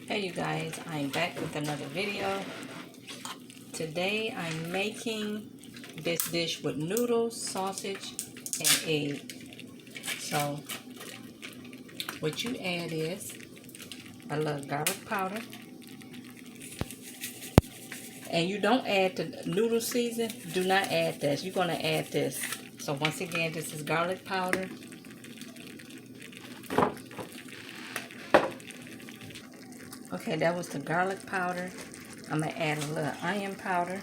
Hey you guys, I'm back with another video. Today I'm making this dish with noodles, sausage, and egg. So what you add is a little garlic powder. And you don't add the noodle season. Do not add this. You're going to add this. So once again, this is garlic powder. Okay, that was the garlic powder. I'm going to add a little onion powder.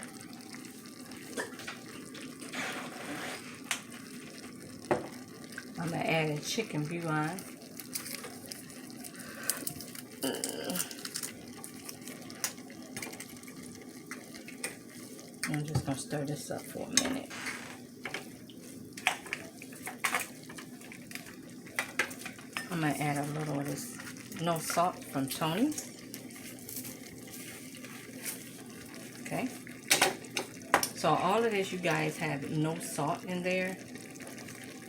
I'm going to add a chicken bouillon. I'm just going to stir this up for a minute. I'm going to add a little of this no salt from Tony. Okay. So all of this, you guys have no salt in there.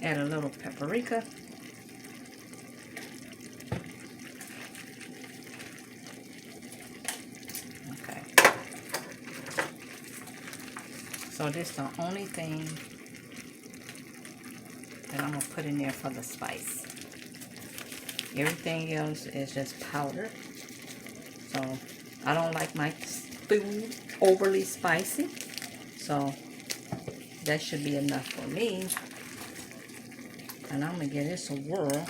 Add a little paprika. Okay. So this is the only thing that I'm going to put in there for the spice. Everything else is just powder. So I don't like my food overly spicy. So that should be enough for me. And I'm going to give this a whirl.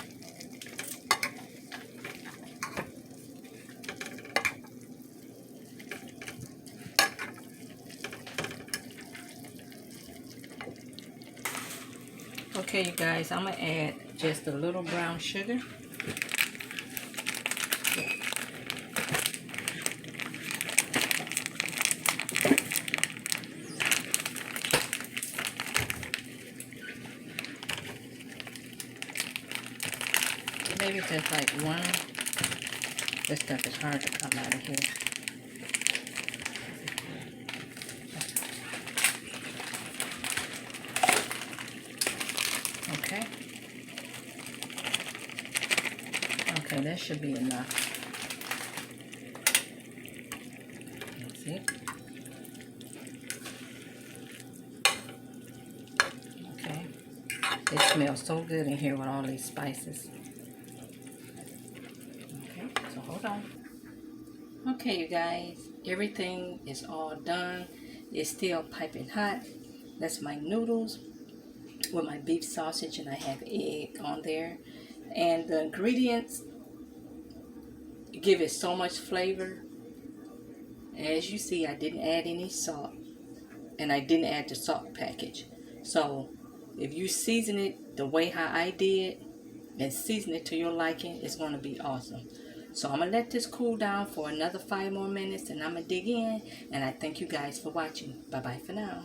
Okay, you guys, I'm going to add just a little brown sugar. Maybe just like one. This stuff is hard to come out of here. Okay. Okay, that should be enough. Let's see. Okay. It smells so good in here with all these spices. Okay, so hold on. Okay, you guys, everything is all done. It's still piping hot. That's my noodles with my beef sausage, and I have egg on there. And the ingredients give it so much flavor. As you see, I didn't add any salt, and I didn't add the salt package. So if you season it the way how I did and season it to your liking, it's going to be awesome. So I'm going to let this cool down for another 5 more minutes, and I'm going to dig in. And I thank you guys for watching. Bye bye for now.